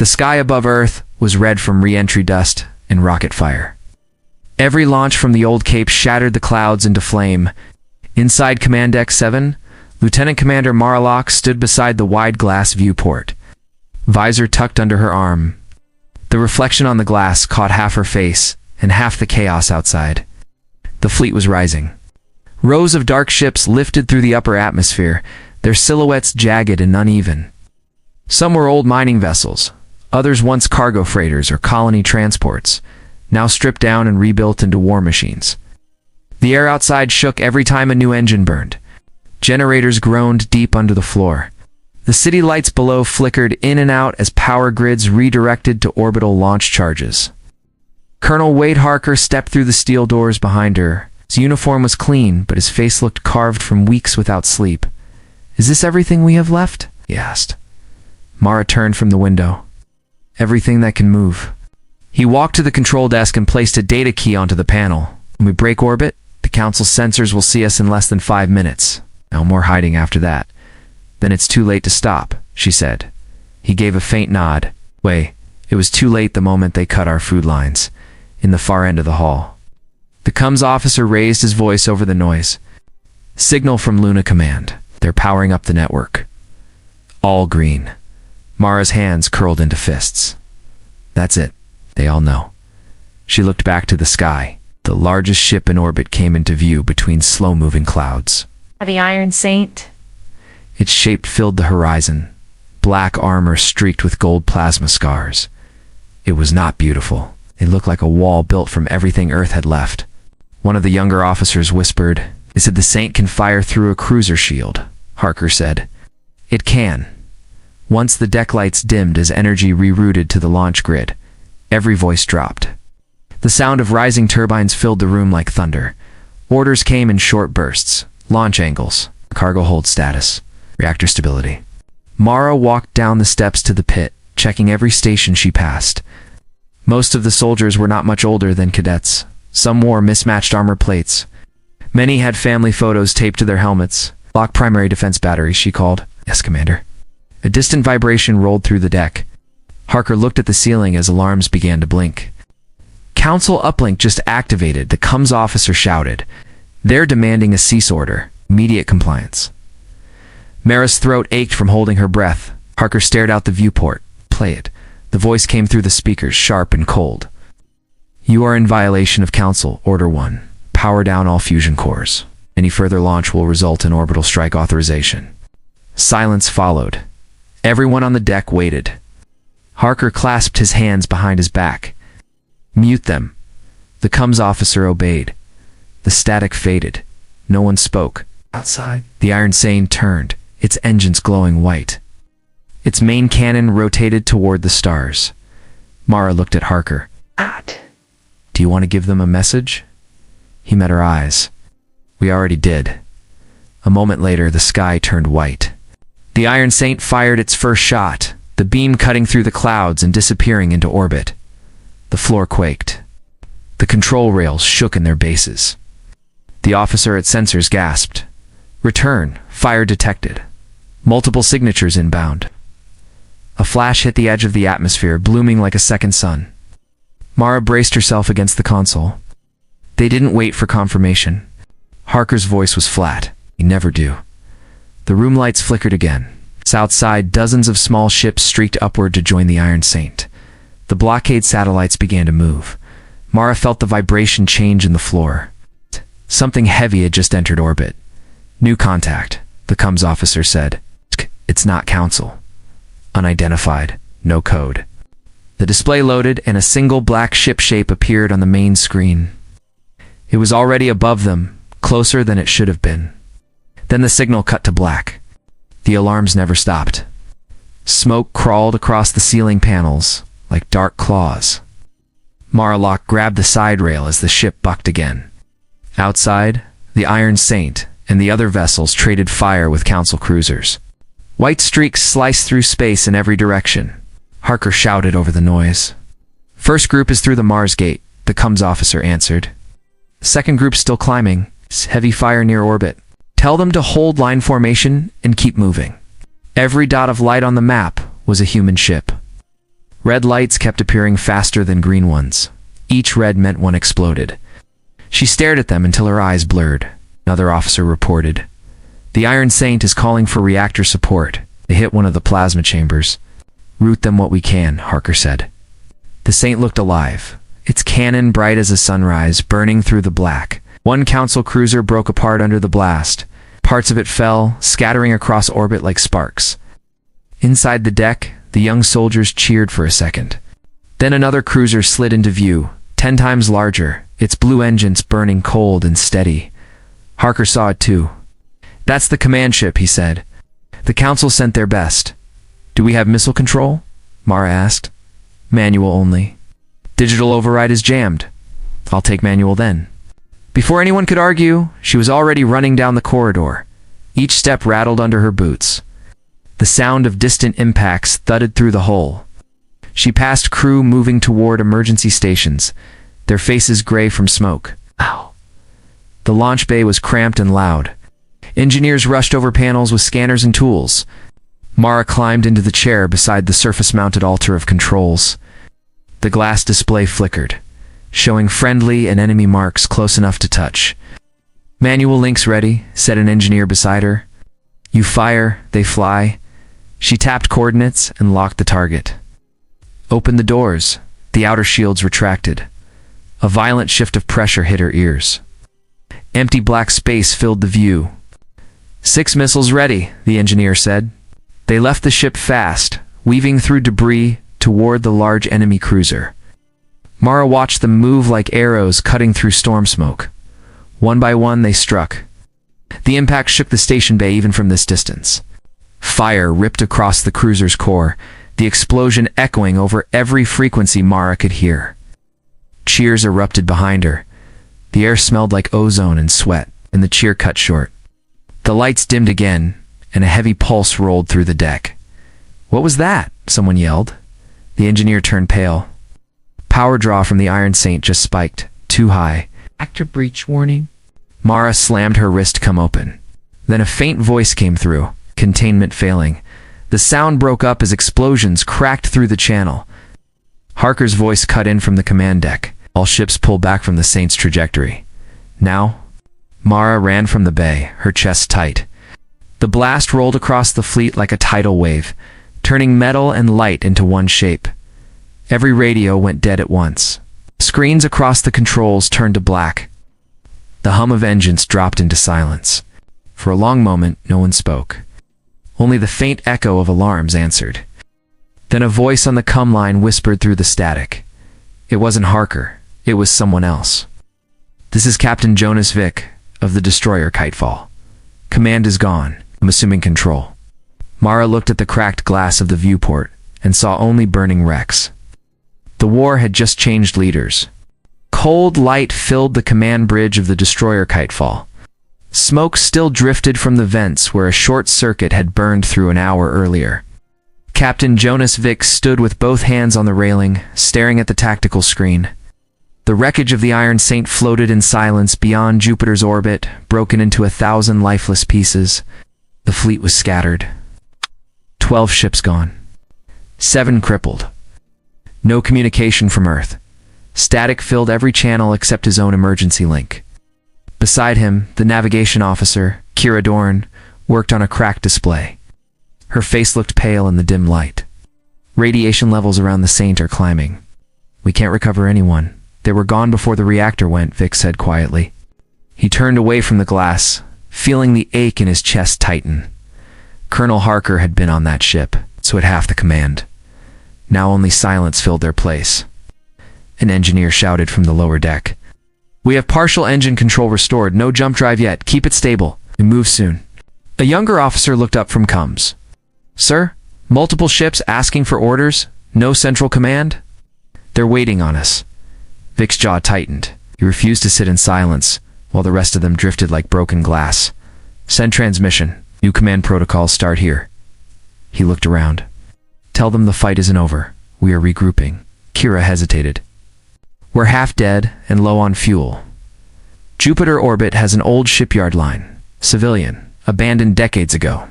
The sky above Earth was red from re-entry dust and rocket fire. Every launch from the old Cape shattered the clouds into flame. Inside Command Deck 7, Lieutenant Commander Marlock stood beside the wide glass viewport, visor tucked under her arm. The reflection on the glass caught half her face and half the chaos outside. The fleet was rising. Rows of dark ships lifted through the upper atmosphere, their silhouettes jagged and uneven. Some were old mining vessels, others once cargo freighters or colony transports, now stripped down and rebuilt into war machines. The air outside shook every time a new engine burned. Generators groaned deep under the floor. The city lights below flickered in and out as power grids redirected to orbital launch charges. Colonel Wade Harker stepped through the steel doors behind her. His uniform was clean, but his face looked carved from weeks without sleep. "Is this everything we have left?" he asked. Mara turned from the window. "Everything that can move." He walked to the control desk and placed a data key onto the panel. "When we break orbit, the Council's sensors will see us in less than 5 minutes. No more hiding after that." "Then it's too late to stop," she said. He gave a faint nod. "Wait, it was too late the moment they cut our food lines." In the far end of the hall, the comms officer raised his voice over the noise. "Signal from Luna Command. They're powering up the network." All green. Mara's hands curled into fists. "That's it. They all know." She looked back to the sky. The largest ship in orbit came into view between slow-moving clouds. The Iron Saint. Its shape filled the horizon, black armor streaked with gold plasma scars. It was not beautiful. It looked like a wall built from everything Earth had left. One of the younger officers whispered, "They said the Saint can fire through a cruiser shield," Harker said. "It can." Once the deck lights dimmed as energy rerouted to the launch grid, every voice dropped. The sound of rising turbines filled the room like thunder. Orders came in short bursts. Launch angles, cargo hold status, reactor stability. Mara walked down the steps to the pit, checking every station she passed. Most of the soldiers were not much older than cadets. Some wore mismatched armor plates. Many had family photos taped to their helmets. "Lock primary defense battery," she called. "Yes, Commander." A distant vibration rolled through the deck. Harker looked at the ceiling as alarms began to blink. "Council uplink just activated," the comms officer shouted. "They're demanding a cease order. Immediate compliance." Mara's throat ached from holding her breath. Harker stared out the viewport. "Play it." The voice came through the speakers, sharp and cold. "You are in violation of Council Order 1. Power down all fusion cores. Any further launch will result in orbital strike authorization." Silence followed. Everyone on the deck waited. Harker clasped his hands behind his back. "Mute them." The comms officer obeyed. The static faded. No one spoke. Outside, the Iron Saint turned, its engines glowing white. Its main cannon rotated toward the stars. Mara looked at Harker. "Do you want to give them a message?" He met her eyes. "We already did." A moment later, the sky turned white. The Iron Saint fired its first shot, the beam cutting through the clouds and disappearing into orbit. The floor quaked. The control rails shook in their bases. The officer at sensors gasped. "Return. Fire detected. Multiple signatures inbound." A flash hit the edge of the atmosphere, blooming like a second sun. Mara braced herself against the console. They didn't wait for confirmation. Harker's voice was flat. "You never do." The room lights flickered again. Outside, dozens of small ships streaked upward to join the Iron Saint. The blockade satellites began to move. Mara felt the vibration change in the floor. Something heavy had just entered orbit. "New contact," the comms officer said. "It's not Council." Unidentified, no code. The display loaded and a single black ship shape appeared on the main screen. It was already above them, closer than it should have been. Then the signal cut to black. The alarms never stopped. Smoke crawled across the ceiling panels like dark claws. Marlock grabbed the side rail as the ship bucked again. Outside, the Iron Saint and the other vessels traded fire with Council cruisers. White streaks sliced through space in every direction. Harker shouted over the noise. "First group is through the Mars gate," the comms officer answered. "Second group's still climbing. It's heavy fire near orbit. Tell them to hold line formation and keep moving." Every dot of light on the map was a human ship. Red lights kept appearing faster than green ones. Each red meant one exploded. She stared at them until her eyes blurred. Another officer reported. "The Iron Saint is calling for reactor support. They hit one of the plasma chambers." "Root them what we can," Harker said. The Saint looked alive, its cannon bright as a sunrise, burning through the black. One Council cruiser broke apart under the blast. Parts of it fell, scattering across orbit like sparks. Inside the deck, the young soldiers cheered for a second. Then another cruiser slid into view, 10 times larger, its blue engines burning cold and steady. Harker saw it too. "That's the command ship," he said. "The Council sent their best." "Do we have missile control?" Mara asked. "Manual only." "Digital override is jammed." "I'll take manual then." Before anyone could argue, she was already running down the corridor. Each step rattled under her boots. The sound of distant impacts thudded through the hull. She passed crew moving toward emergency stations, their faces gray from smoke. Ow. The launch bay was cramped and loud. Engineers rushed over panels with scanners and tools. Mara climbed into the chair beside the surface-mounted altar of controls. The glass display flickered, showing friendly and enemy marks close enough to touch. "Manual links ready," said an engineer beside her. "You fire, they fly." She tapped coordinates and locked the target. Opened the doors. The outer shields retracted. A violent shift of pressure hit her ears. Empty black space filled the view. "6 missiles ready," the engineer said. They left the ship fast, weaving through debris toward the large enemy cruiser. Mara watched them move like arrows cutting through storm smoke. One by one they struck. The impact shook the station bay even from this distance. Fire ripped across the cruiser's core, the explosion echoing over every frequency Mara could hear. Cheers erupted behind her. The air smelled like ozone and sweat, and the cheer cut short. The lights dimmed again, and a heavy pulse rolled through the deck. "What was that?" someone yelled. The engineer turned pale. Power draw from the Iron Saint just spiked, too high. "Actor breach warning." Mara slammed her wrist come open. Then a faint voice came through, containment failing. The sound broke up as explosions cracked through the channel. Harker's voice cut in from the command deck. "All ships pull back from the Saint's trajectory. Now?" Mara ran from the bay, her chest tight. The blast rolled across the fleet like a tidal wave, turning metal and light into one shape. Every radio went dead at once. Screens across the controls turned to black. The hum of engines dropped into silence. For a long moment, no one spoke. Only the faint echo of alarms answered. Then a voice on the comm line whispered through the static. It wasn't Harker. It was someone else. "This is Captain Jonas Vick of the destroyer Kitefall. Command is gone. I'm assuming control." Mara looked at the cracked glass of the viewport and saw only burning wrecks. The war had just changed leaders. Cold light filled the command bridge of the destroyer Kitefall. Smoke still drifted from the vents where a short circuit had burned through an hour earlier. Captain Jonas Vick stood with both hands on the railing, staring at the tactical screen. The wreckage of the Iron Saint floated in silence beyond Jupiter's orbit, broken into 1,000 lifeless pieces. The fleet was scattered. 12 ships gone. 7 crippled. No communication from Earth. Static filled every channel except his own emergency link. Beside him, the navigation officer, Kira Dorn, worked on a cracked display. Her face looked pale in the dim light. "Radiation levels around the Saint are climbing. We can't recover anyone. They were gone before the reactor went," Vic said quietly. He turned away from the glass, feeling the ache in his chest tighten. Colonel Harker had been on that ship, so had half the command. Now only silence filled their place. An engineer shouted from the lower deck. "We have partial engine control restored. No jump drive yet. Keep it stable. We move soon." A younger officer looked up from comms. "Sir, multiple ships asking for orders. No central command?" "They're waiting on us." Vic's jaw tightened. He refused to sit in silence, while the rest of them drifted like broken glass. "Send transmission. New command protocols start here." He looked around. "Tell them the fight isn't over. We are regrouping." Kira hesitated. "We're half dead and low on fuel. Jupiter orbit has an old shipyard line. Civilian. Abandoned decades ago.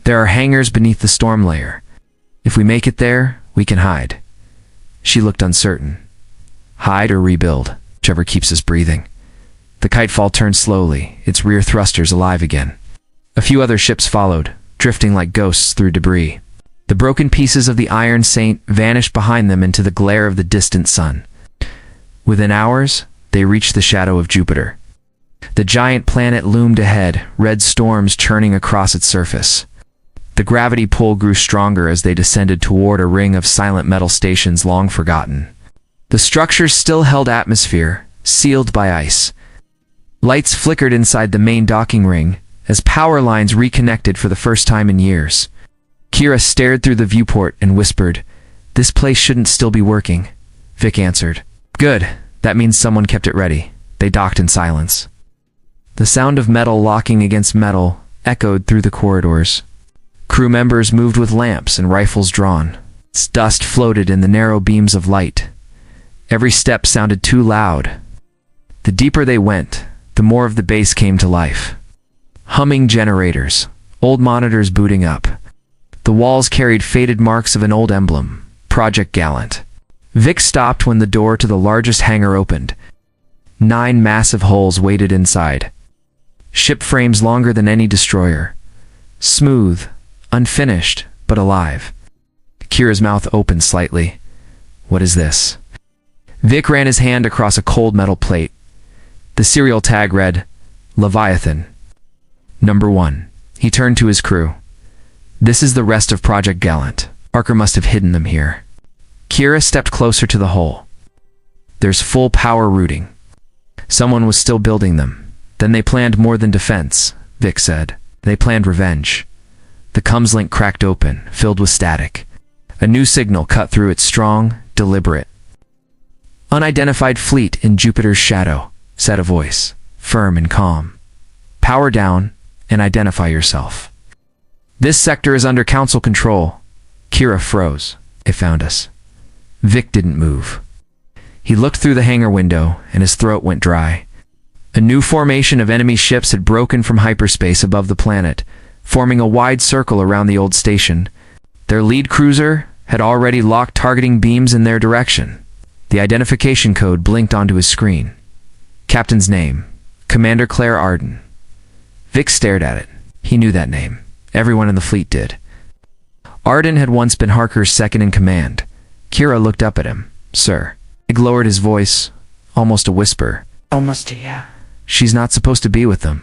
There are hangars beneath the storm layer. If we make it there, We can hide. She looked uncertain. Hide or rebuild, whichever keeps us breathing. The kitefall turned slowly, its rear thrusters alive again. A few other ships followed, drifting like ghosts through debris. The broken pieces of the Iron Saint vanished behind them into the glare of the distant sun. Within hours, they reached the shadow of Jupiter. The giant planet loomed ahead, red storms churning across its surface. The gravity pull grew stronger as they descended toward a ring of silent metal stations long forgotten. The structures still held atmosphere, sealed by ice. Lights flickered inside the main docking ring, as power lines reconnected for the first time in years. Kira stared through the viewport and whispered, "This place shouldn't still be working." Vic answered, "Good, that means someone kept it ready." They docked in silence. The sound of metal locking against metal echoed through the corridors. Crew members moved with lamps and rifles drawn. Dust floated in the narrow beams of light. Every step sounded too loud. The deeper they went, the more of the base came to life. Humming generators, old monitors booting up. The walls carried faded marks of an old emblem, Project Gallant. Vic stopped when the door to the largest hangar opened. 9 massive hulls waited inside. Ship frames longer than any destroyer. Smooth, unfinished, but alive. Kira's mouth opened slightly. "What is this?" Vic ran his hand across a cold metal plate. The serial tag read, Leviathan. Number 1. He turned to his crew. "This is the rest of Project Gallant. Parker must have hidden them here." Kira stepped closer to the hull. "There's full power routing. Someone was still building them. Then they planned more than defense," Vic said. "They planned revenge." The comms link cracked open, filled with static. A new signal cut through it, strong, deliberate. "Unidentified fleet in Jupiter's shadow," said a voice, firm and calm. "Power down and identify yourself. This sector is under Council control." Kira froze. "It found us." Vic didn't move. He looked through the hangar window, and his throat went dry. A new formation of enemy ships had broken from hyperspace above the planet, forming a wide circle around the old station. Their lead cruiser had already locked targeting beams in their direction. The identification code blinked onto his screen. Captain's name, Commander Claire Arden. Vic stared at it. He knew that name. Everyone in the fleet did. Arden had once been Harker's second in command. Kira looked up at him. "Sir." Vic lowered his voice, almost a whisper. "Almost, yeah." "She's not supposed to be with them."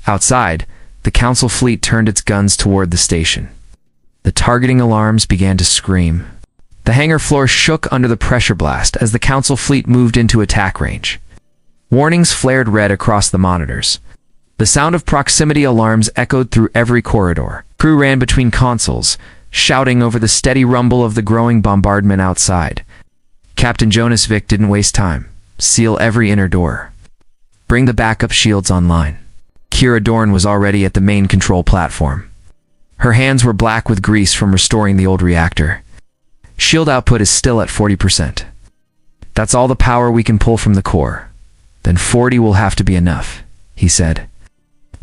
Outside, the Council fleet turned its guns toward the station. The targeting alarms began to scream. The hangar floor shook under the pressure blast as the Council fleet moved into attack range. Warnings flared red across the monitors. The sound of proximity alarms echoed through every corridor. Crew ran between consoles, shouting over the steady rumble of the growing bombardment outside. Captain Jonas Vic didn't waste time. "Seal every inner door. Bring the backup shields online." Kira Dorn was already at the main control platform. Her hands were black with grease from restoring the old reactor. "Shield output is still at 40%. That's all the power we can pull from the core. Then 40 will have to be enough," he said.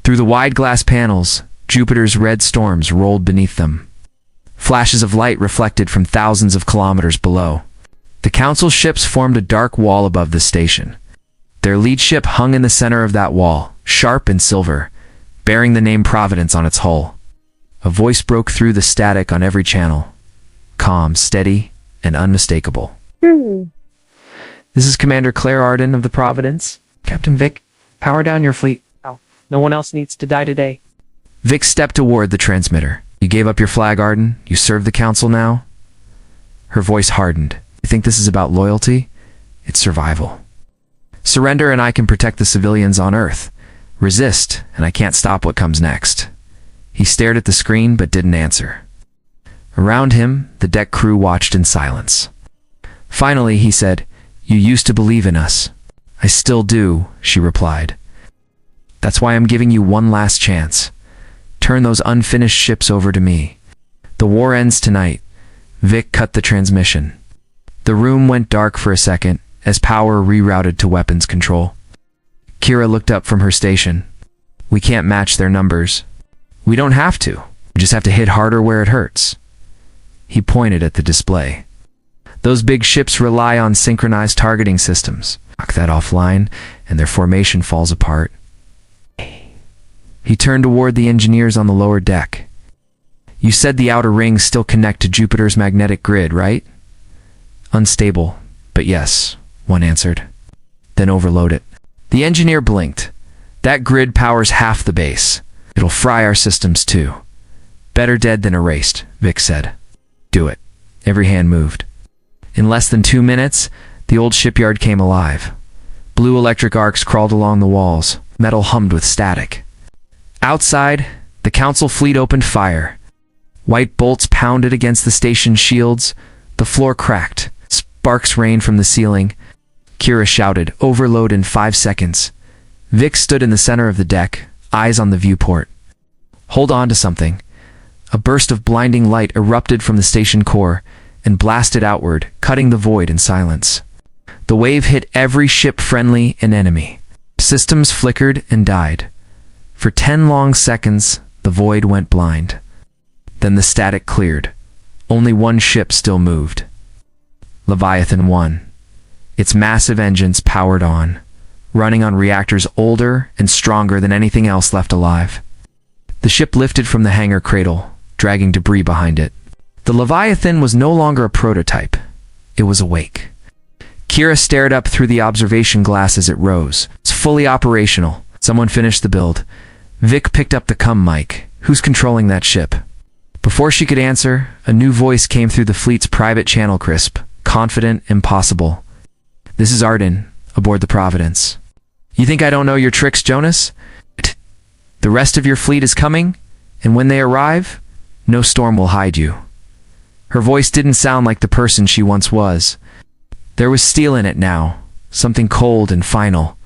Through the wide glass panels, Jupiter's red storms rolled beneath them. Flashes of light reflected from thousands of kilometers below. The Council ships formed a dark wall above the station. Their lead ship hung in the center of that wall, sharp and silver, bearing the name Providence on its hull. A voice broke through the static on every channel. Calm, steady, and unmistakable. "This is Commander Claire Arden of the Providence. Captain Vic, power down your fleet. No one else needs to die today." Vic stepped toward the transmitter. "You gave up your flag, Arden? You serve the Council now?" Her voice hardened. "You think this is about loyalty? It's survival. Surrender and I can protect the civilians on Earth. Resist, and I can't stop what comes next." He stared at the screen but didn't answer. Around him, the deck crew watched in silence. Finally, he said, "You used to believe in us." "I still do," she replied. "That's why I'm giving you one last chance. Turn those unfinished ships over to me. The war ends tonight." Vic cut the transmission. The room went dark for a second as power rerouted to weapons control. Kira looked up from her station. "We can't match their numbers." "We don't have to. We just have to hit harder where it hurts." He pointed at the display. Those big ships rely on synchronized targeting systems. Knock that offline, and their formation falls apart. He turned toward the engineers on the lower deck. You said the outer rings still connect to Jupiter's magnetic grid, right? Unstable, but yes, one answered. Then overload it. The engineer blinked. That grid powers half the base. It'll fry our systems too. Better dead than erased, Vic said. Do it. Every hand moved. In less than 2 minutes, the old shipyard came alive. Blue electric arcs crawled along the walls. Metal hummed with static. Outside, the council fleet opened fire. White bolts pounded against the station shields. The floor cracked. Sparks rained from the ceiling. Kira shouted, "Overload in 5 seconds." Vic stood in the center of the deck, eyes on the viewport. Hold on to something. A burst of blinding light erupted from the station core and blasted outward, cutting the void in silence. The wave hit every ship, friendly and enemy. Systems flickered and died. For 10 long seconds, the void went blind. Then the static cleared. Only one ship still moved. Leviathan 1. Its massive engines powered on, running on reactors older and stronger than anything else left alive. The ship lifted from the hangar cradle, dragging debris behind it. The Leviathan was no longer a prototype. It was awake. Kira stared up through the observation glass as it rose. It's fully operational. Someone finished the build. Vic picked up the comm mic. Who's controlling that ship? Before she could answer, a new voice came through the fleet's private channel, crisp, confident, impossible. This is Arden, aboard the Providence. You think I don't know your tricks, Jonas? The rest of your fleet is coming, and when they arrive, no storm will hide you. Her voice didn't sound like the person she once was. There was steel in it now, something cold and final.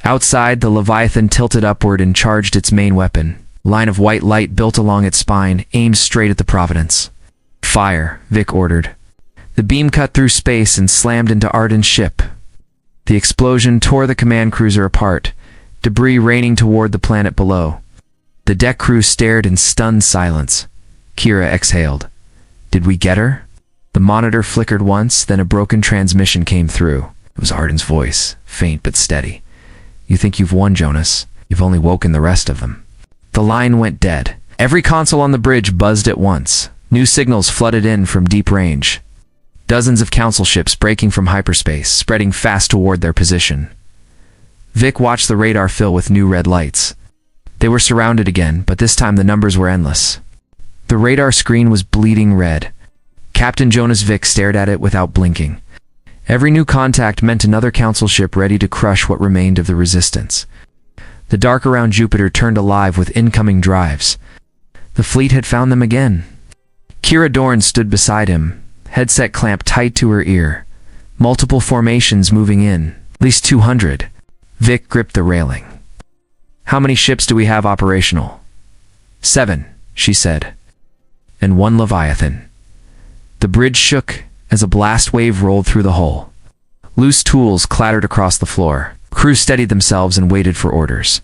Outside, the Leviathan tilted upward and charged its main weapon. A line of white light built along its spine, aimed straight at the Providence. Fire, Vic ordered. The beam cut through space and slammed into Arden's ship. The explosion tore the command cruiser apart, debris raining toward the planet below. The deck crew stared in stunned silence. Kira exhaled. Did we get her? The monitor flickered once, then a broken transmission came through. It was Arden's voice, faint but steady. You think you've won, Jonas. You've only woken the rest of them. The line went dead. Every console on the bridge buzzed at once. New signals flooded in from deep range. Dozens of council ships breaking from hyperspace, spreading fast toward their position. Vic watched the radar fill with new red lights. They were surrounded again, but this time the numbers were endless. The radar screen was bleeding red. Captain Jonas Vic stared at it without blinking. Every new contact meant another council ship ready to crush what remained of the resistance. The dark around Jupiter turned alive with incoming drives. The fleet had found them again. Kira Dorn stood beside him, headset clamped tight to her ear. Multiple formations moving in, at least 200. Vic gripped the railing. How many ships do we have operational? 7, she said. And 1 Leviathan. The bridge shook as a blast wave rolled through the hull. Loose tools clattered across the floor. Crew steadied themselves and waited for orders.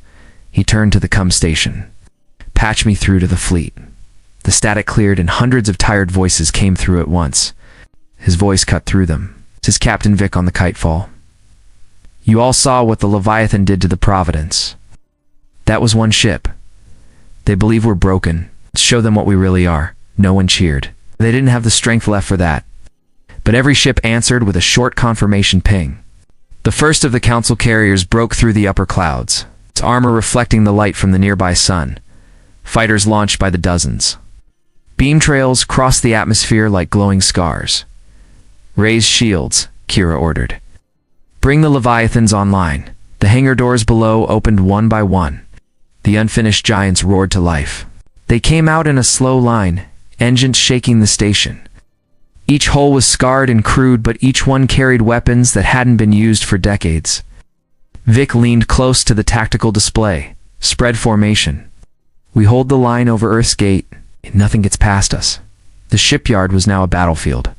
He turned to the comm station. Patch me through to the fleet. The static cleared and hundreds of tired voices came through at once. His voice cut through them. This is Captain Vic on the Kitefall. You all saw what the Leviathan did to the Providence. That was 1 ship. They believe we're broken. Let's show them what we really are. No one cheered. They didn't have the strength left for that. But every ship answered with a short confirmation ping. The first of the council carriers broke through the upper clouds, its armor reflecting the light from the nearby sun. Fighters launched by the dozens. Beam trails crossed the atmosphere like glowing scars. Raise shields, Kira ordered. Bring the Leviathans online. The hangar doors below opened one by one. The unfinished giants roared to life. They came out in a slow line, engines shaking the station. Each hull was scarred and crude, but each one carried weapons that hadn't been used for decades. Vic leaned close to the tactical display. Spread formation. We hold the line over Earth's gate, and nothing gets past us. The shipyard was now a battlefield.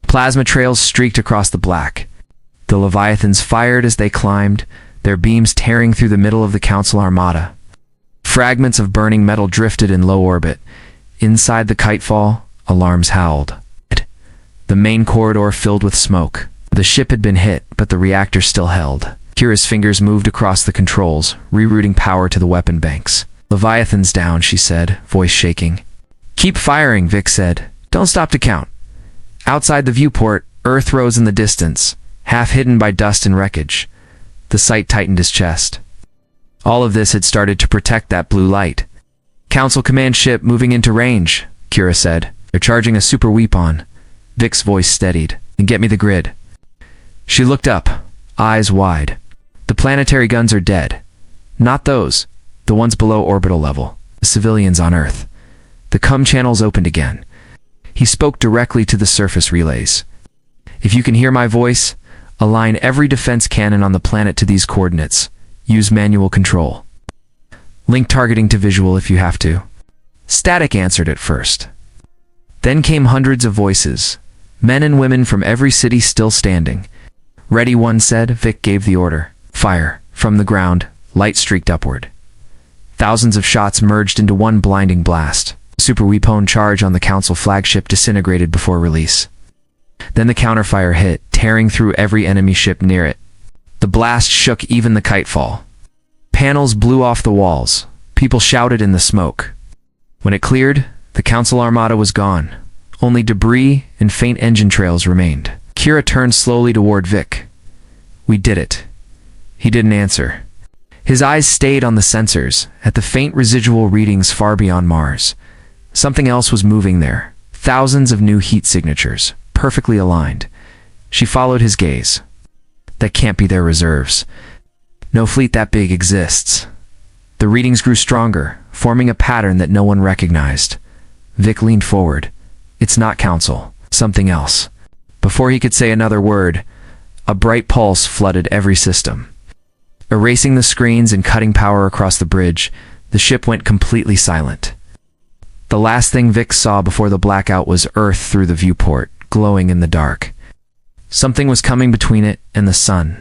Plasma trails streaked across the black. The Leviathans fired as they climbed, their beams tearing through the middle of the Council Armada. Fragments of burning metal drifted in low orbit. Inside the Kitefall, Alarms howled. The main corridor filled with smoke. The ship had been hit, but the reactor still held. Kira's fingers moved across the controls, rerouting power to the weapon banks. "Leviathan's down," she said, voice shaking. "Keep firing," Vic said. "Don't stop to count." Outside the viewport, Earth rose in the distance, half hidden by dust and wreckage. The sight tightened his chest. All of this had started to protect that blue light. "Council command ship moving into range," Kira said. "They're charging a super weapon." Vic's voice steadied. "And get me the grid." She looked up, eyes wide. "The planetary guns are dead. Not those. The ones below orbital level. The civilians on Earth." The comm channels opened again. He spoke directly to the surface relays. "If you can hear my voice, align every defense cannon on the planet to these coordinates. Use manual control. Link targeting to visual if you have to." Static answered at first. Then came hundreds of voices, men and women from every city still standing. "Ready," one said. Vic gave the order. "Fire." From the ground, light streaked upward. Thousands of shots merged into one blinding blast. Super weapon charge on the Council flagship disintegrated before release. Then the counterfire hit, tearing through every enemy ship near it. The blast shook even the kitefall. Panels blew off the walls. People shouted in the smoke. When it cleared, the Council armada was gone. Only debris and faint engine trails remained. Kira turned slowly toward Vic. "We did it." He didn't answer. His eyes stayed on the sensors, at the faint residual readings far beyond Mars. Something else was moving there. Thousands of new heat signatures, perfectly aligned. She followed his gaze. "That can't be their reserves. No fleet that big exists." The readings grew stronger, forming a pattern that no one recognized. Vic leaned forward. "It's not Council. Something else." Before he could say another word, a bright pulse flooded every system. Erasing the screens and cutting power across the bridge, the ship went completely silent. The last thing Vic saw before the blackout was Earth through the viewport, glowing in the dark. Something was coming between it and the sun.